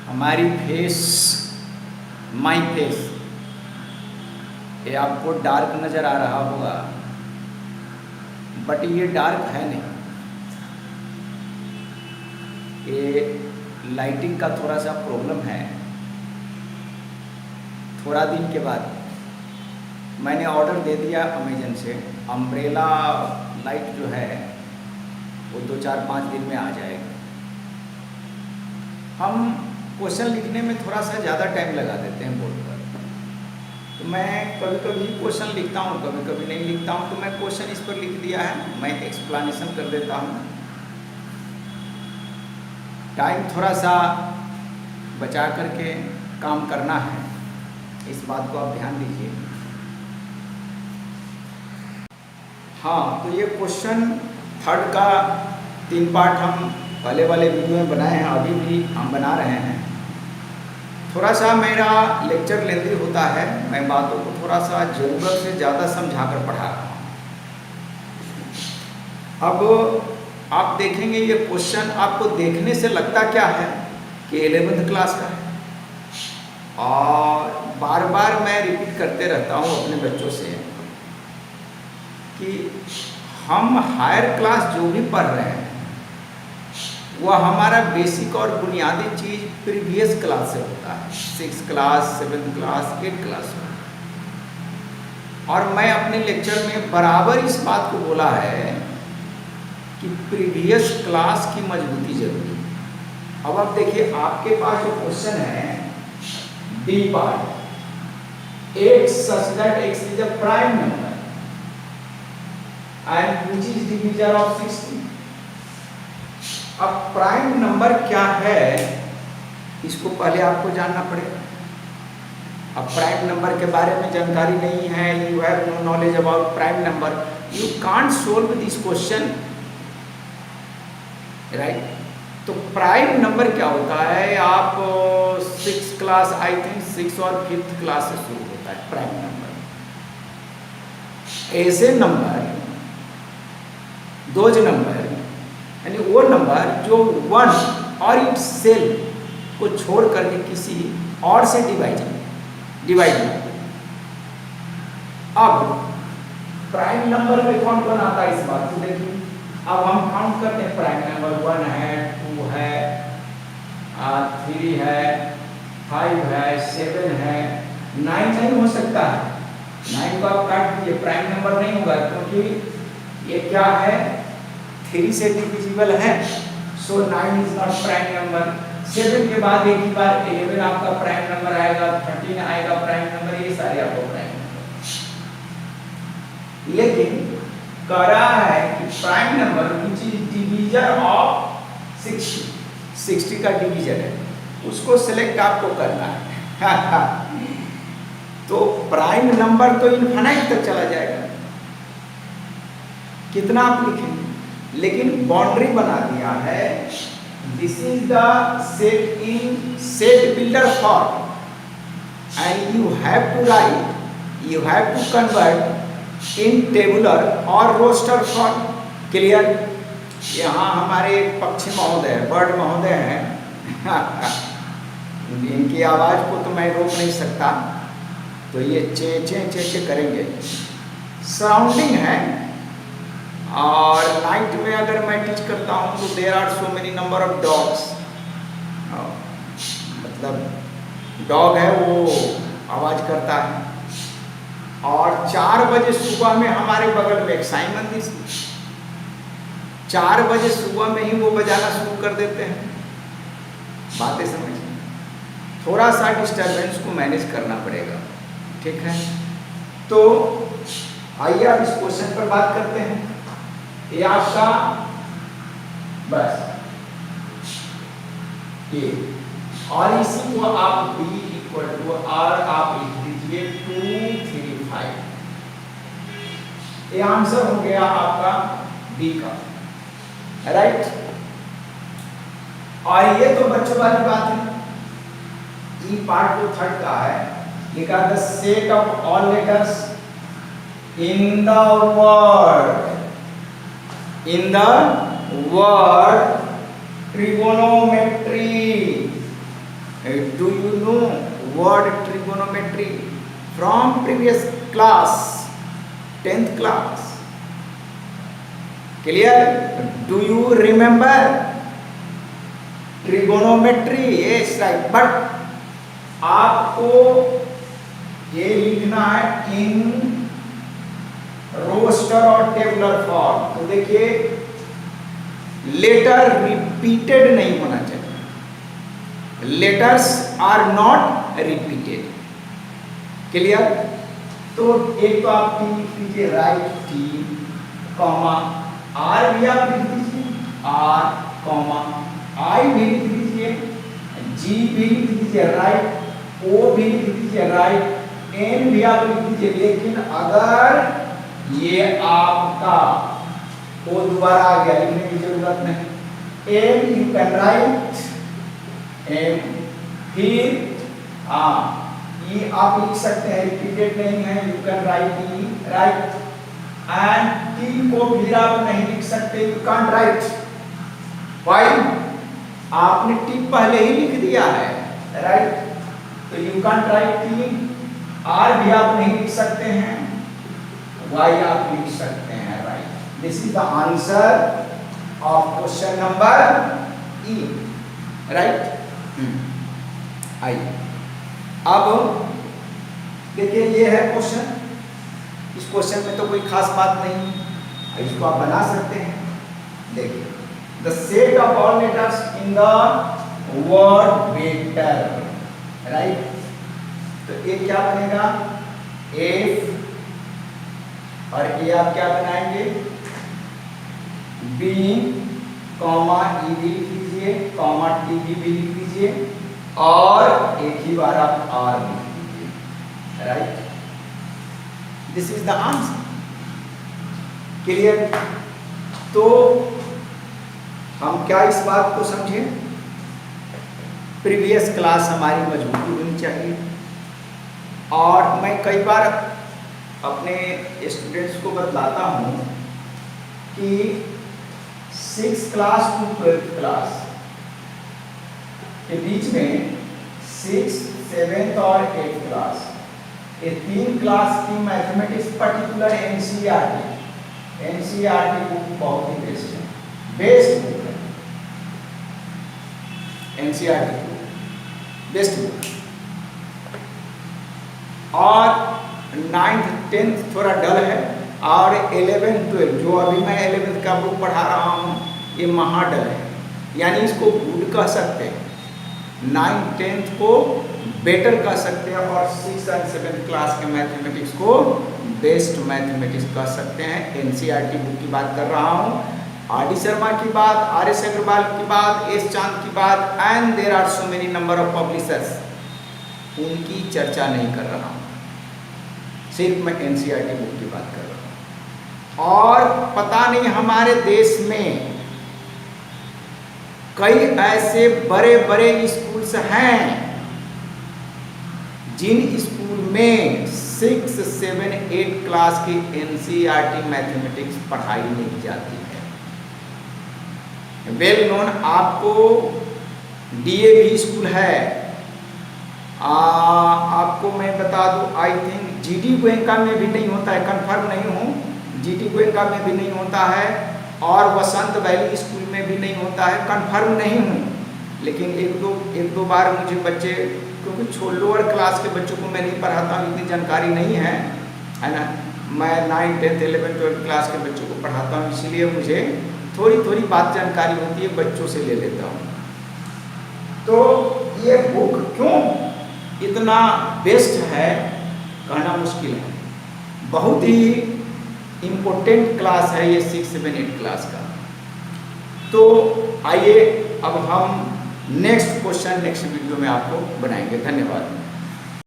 हमारी face, my face, ये आपको डार्क नज़र आ रहा होगा, बट ये डार्क है नहीं। ये लाइटिंग का थोड़ा सा प्रॉब्लम है। थोड़ा दिन के बाद मैंने ऑर्डर दे दिया अमेजन से, अम्ब्रेला लाइट जो है वो 2-4-5 दिन में आ जाएगा। हम क्वेश्चन लिखने में थोड़ा सा ज़्यादा टाइम लगा देते हैं बोर्ड पर, तो मैं कभी कभी क्वेश्चन लिखता हूँ, कभी कभी नहीं लिखता हूँ। तो मैं क्वेश्चन इस पर लिख दिया है, मैं एक्सप्लेनेशन कर देता हूँ। टाइम थोड़ा सा बचा करके काम करना है, इस बात को आप ध्यान दीजिए। हाँ, तो ये क्वेश्चन थर्ड का 3 पार्ट हम पहले वाले वीडियो में बनाए हैं, अभी भी हम बना रहे हैं। थोड़ा सा मेरा लेक्चर लेंदी होता है, मैं बातों को थोड़ा सा ज़रूरत से ज़्यादा समझा कर पढ़ा रहा हूँ। अब आप देखेंगे ये क्वेश्चन, आपको देखने से लगता क्या है कि 11th क्लास का है, और बार बार मैं रिपीट करते रहता हूँ अपने बच्चों से कि हम हायर क्लास जो भी पढ़ रहे हैं वह हमारा बेसिक और बुनियादी चीज़ प्रीवियस क्लास से होता है, 6th class, 7th class, 8th class में। और मैं अपने लेक्चर में बराबर इस बात को बोला है कि प्रीवियस क्लास की मजबूती जरूरी है। अब आप देखिए, आपके पास जो क्वेश्चन है D part, x such that x is a prime number and which is divisor of 60। अब प्राइम नंबर क्या है इसको पहले आपको जानना पड़ेगा। अब प्राइम नंबर के बारे में जानकारी नहीं है, you have no knowledge about prime number, you can't solve this question, right. तो प्राइम नंबर क्या होता है, आप 6th class, I think 6th और 5th क्लास से शुरू होता है प्राइम नंबर। ऐसे नंबर, दोज नंबर, यानी वो नंबर जो 1 और इट्स सेल्फ को छोड़ करके किसी और से डिवाइड होता है। अब प्राइम नंबर में कौन कौन आता है इस बात को देखिए। अब हम काउंट करते हैं, प्राइम नंबर 1 है, 2 है, 3 है, 5 है, 7 है, 9 नहीं हो सकता है। 9 को आप काट दीजिए, प्राइम नंबर नहीं होगा, क्योंकि ये क्या है, 3 से डिविजिबल है, सो 9 इज नॉट प्राइम नंबर। 7 के बाद एक ही बार 11 आपका प्राइम नंबर आएगा, 13 आएगा प्राइम नंबर, ये सारे आपको प्राइम नंबर। लेकिन कह रहा है कि prime number which is divisor of 60 का डिवीजर है, उसको सिलेक्ट आपको करना है। तो प्राइम नंबर तो इनफाइनाइट तक चला जाएगा, कितना आप लिखेंगे, लेकिन बाउंड्री बना दिया है, this is the set in set builder form and you have to write, you have to convert in tabular और रोस्टर फॉर्म। क्लियर। यहाँ हमारे पक्षी महोदय, बर्ड महोदय हैं, इनकी आवाज़ को तो मैं रोक नहीं सकता, तो ये चे चे चे चे करेंगे। सराउंडिंग है, और नाइट में अगर मैं टीच करता हूँ तो there are so many number of dogs, मतलब डॉग है वो आवाज़ करता है। और 4 बजे सुबह में हमारे बगल में एक साइमन दिस, 4 बजे सुबह में ही वो बजाना शुरू कर देते हैं। बातें समझिए, थोड़ा सा डिस्टर्बेंस को मैनेज करना पड़ेगा, ठीक है। तो आइए अब इस क्वेश्चन पर बात करते हैं। ये आपका बस ये, और इसी को आप b इक्वल टू r आप लिख दीजिए 235। ये आंसर हो गया आपका डी का, राइट। और ये तो बच्चों वाली बात है। ई पार्ट जो थर्ड का है, लिखा the set of all letters in the word, in the word trigonometry, Do you know word trigonometry from previous class, 10th class? Clear? Do you remember trigonometry? Yes, right. But आपको ये लिखना है in roster और tabular form. तो देखिए letter repeated नहीं होना चाहिए, letters are not repeated. Clear? तो एक तो आप टी लिख लीजिए, राइट टी कॉमा, आर भी आप लिख दीजिए, आर कॉमा, आई भी लिख दीजिए, जी भी लिख दीजिए, राइट, ओ भी लिख दीजिए, राइट, एन भी आप लिख दीजिए। लेकिन अगर ये आपका ओ दोबारा आ गया, लिखने की जरूरत नहीं। M you can write M, फिर ई आप लिख सकते हैं, रिपीटेड नहीं है, you can write E, right. And T को फिर आप नहीं लिख सकते, यू कैन राइट। व्हाई? आपने टी पहले ही लिख दिया है, राइट, तो you can write T. R भी आप नहीं लिख सकते हैं, वाई आप लिख सकते हैं, right. This is the answer of question number E, right. आइए अब देखिए, ये है क्वेश्चन। इस क्वेश्चन में तो कोई खास बात नहीं है, इसको आप बना सकते हैं। देखिए, the set of all letters in the word vector, right. तो ये क्या बनेगा? एफ, और ये आप क्या बनाएंगे? बी कॉमा ई भी लिख लीजिए, कॉमा टी भी लिख लीजिए, और एक ही बार आप आर लिख लीजिए, right. This is the answer. Clear? तो हम क्या इस बात को समझे? प्रीवियस क्लास हमारी मजबूती होनी चाहिए। और मैं कई बार अपने स्टूडेंट्स को बतलाता हूँ कि 6th class to 12th class के बीच में 6th, 7th और 8th क्लास, ये 3 क्लास की मैथमेटिक्स पर्टिकुलर एनसीईआरटी बुक बहुत ही बेस्ट है, बेस्ट बुक है। NCERT book best book. और 9th 10th थोड़ा डल है, और 11th 12th, जो अभी मैं 11th का बुक पढ़ा रहा हूँ, ये महाडल है, यानी इसको गुड कह सकते हैं। 9th 10th को बेटर कह सकते हैं, और 6th और 7th क्लास के मैथमेटिक्स को बेस्ट मैथमेटिक्स कह सकते हैं। एनसीईआरटी बुक की बात कर रहा हूँ, आर डी शर्मा की बात, आर एस अग्रवाल की बात, एस चांद की बात, and there are so many number of publishers, उनकी चर्चा नहीं कर रहा हूँ, सिर्फ मैं एनसीईआरटी बुक की बात कर रहा हूँ। और पता नहीं हमारे देश में कई ऐसे बड़े बड़े स्कूल्स हैं जिन स्कूल में 6, 7, 8 क्लास की एनसीईआरटी मैथमेटिक्स पढ़ाई नहीं जाती है। वेल नोन, आपको डीएवी स्कूल है, आपको मैं बता दूं, आई थिंक जीडी गोयनका में भी नहीं होता है, कंफर्म नहीं हूँ, जीडी गोयनका में भी नहीं होता है, और वसंत वैली स्कूल में भी नहीं होता है, कंफर्म नहीं हूँ। लेकिन एक दो बार मुझे बच्चे, क्योंकि लोअर क्लास के बच्चों को मैं नहीं पढ़ाता हूँ, इतनी जानकारी नहीं है ना। मैं 9th 10th 11th 12th class के बच्चों को पढ़ाता हूँ, इसलिए मुझे थोड़ी बात जानकारी होती है, बच्चों से ले लेता हूँ। तो ये बुक क्यों इतना बेस्ट है कहना मुश्किल है, बहुत ही इम्पोर्टेंट क्लास है ये 6, 7, 8 क्लास का। तो आइए अब हम नेक्स्ट क्वेश्चन नेक्स्ट वीडियो में आपको बनाएंगे। धन्यवाद।